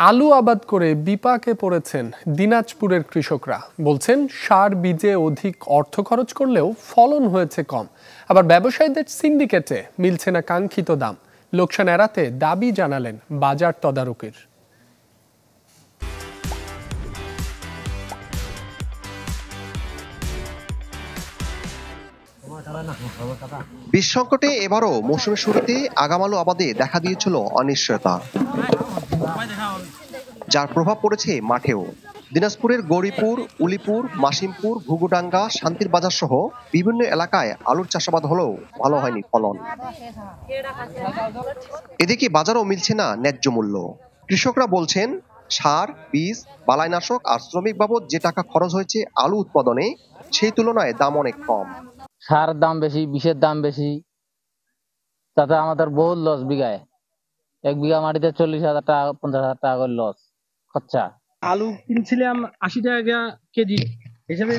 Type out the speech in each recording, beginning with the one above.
আলু আবাদ করে বিপাকে পড়েছেন দিনাজপুরের কৃষকরা। বলছেন সার বীজে অধিক অর্থ খরচ করলেও ফলন হয়েছে কম। আবার ব্যবসায়ীদের সিন্ডিকেটে মিলছে না কাঙ্ক্ষিত দাম। লোকসান এড়াতে দাবি জানালেন বাজার তদারকির। বীজ সংকটে এবারও মৌসুমের শুরুতে আগাম আলু আবাদে দেখা দিয়েছিল অনিশ্চয়তা, যার প্রভাব পড়েছে মাঠেও। দিনাজপুরের গৌরীপুর, উলিপুর, মাসিমপুর, ঘুঘুডাঙ্গা, শান্তির বাজার সহ বিভিন্ন এলাকায় আলুর চাষাবাদ হলেও ভালো হয়নি ফলন। এদিকে বাজারও মিলছে না ন্যায্য মূল্য। কৃষকরা বলছেন সার, বীজ, বালাইনাশক আর শ্রমিক বাবদ যে টাকা খরচ হয়েছে আলু উৎপাদনে, সেই তুলনায় দাম অনেক কম। সারের দাম বেশি, বিষের দাম বেশি, তাতে আমাদের বহুত লস। বিঘায় 1 বিঘা মাটিতে 40,000 টাকা 50,000 টাকা করে লস খরচা। আলু কিনছিলাম 80 টাকা কেজি হিসেবে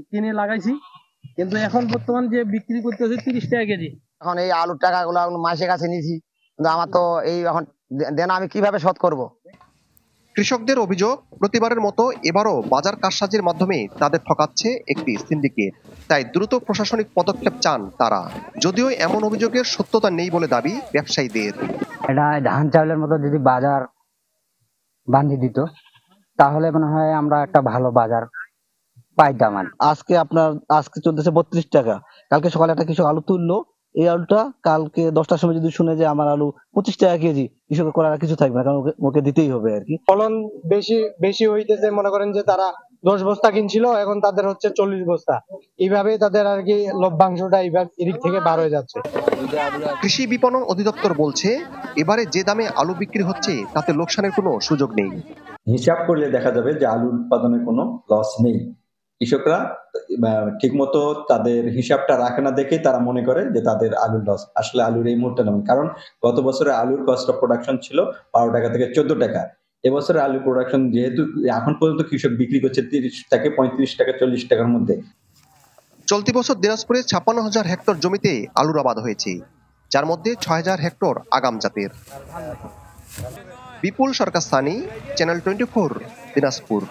কিনে লাগাইছি, কিন্তু এখন বর্তমান যে বিক্রি করতেছে 30 টাকা কেজি। এখন এই আলুর টাকাগুলো মাসের কাছে নিয়েছি, কিন্তু আমার তো এই এখন দেনা আমি কিভাবে শোধ করব? কৃষকদের অভিযোগ, প্রতিবারের মতো এবারও বাজার কারসাজির মাধ্যমে তাদের ঠকাচ্ছে একটি সিন্ডিকেট। তাই দ্রুত প্রশাসনিক পদক্ষেপ চান তারা। যদিও এমন অভিযোগের সত্যতা নেই বলে দাবি ব্যবসায়ীদের। এটা ধান চাউলের মতো যদি বাজার বাঁধিয়ে দিত, তাহলে মনে হয় আমরা একটা ভালো বাজার পাইতাম। আজকে চলতেছে 32 টাকা। কালকে সকালে একটা কৃষক আলু তুললো, এই আলুটা কালকে 10টার সময় যদি শুনে যে আমার আলু 25 টাকা কেজি, কৃষকের করার কিছু থাকবে না, কারণ ওকে দিতেই হবে আর কি। ফলন বেশি হইতেছে, মনে করেন যে তারা 10 বস্তা কিনছিল, এখন তাদের হচ্ছে 40 বস্তা। এইভাবে তাদের আর কি লভ্যাংশটা এদিক থেকে বার হয়ে যাচ্ছে। কৃষি বিপণন অধিদপ্তর বলছে এবারে যে দামে আলু বিক্রি হচ্ছে তাতে লোকসানের কোনো সুযোগ নেই। হিসাব করলে দেখা যাবে যে আলু উৎপাদনে কোনো লস নেই। কৃষকরা ঠিকমতো তাদের হিসাবটা রাখে না দেখে তারা মনে করে যে তাদের আলুর লস। আসলে আলুর এই মুহূর্তে নয়, কারণ গত বছরে আলুর কস্ট অফ প্রোডাকশন ছিল 12 টাকা থেকে 14 টাকা। এবছরে আলু প্রোডাকশন যেহেতু এখন পর্যন্ত কৃষক বিক্রি করছে 30 থেকে 35 টাকা 40 টাকার মধ্যে। চলতি বছর দিনাজপুরে 56,000 হেক্টর জমিতে আলুর আবাদ হয়েছে, যার মধ্যে 6,000 হেক্টর আগাম জাতের। বিপুল সরকার সানি, চ্যানেল 24, দিনাজপুর।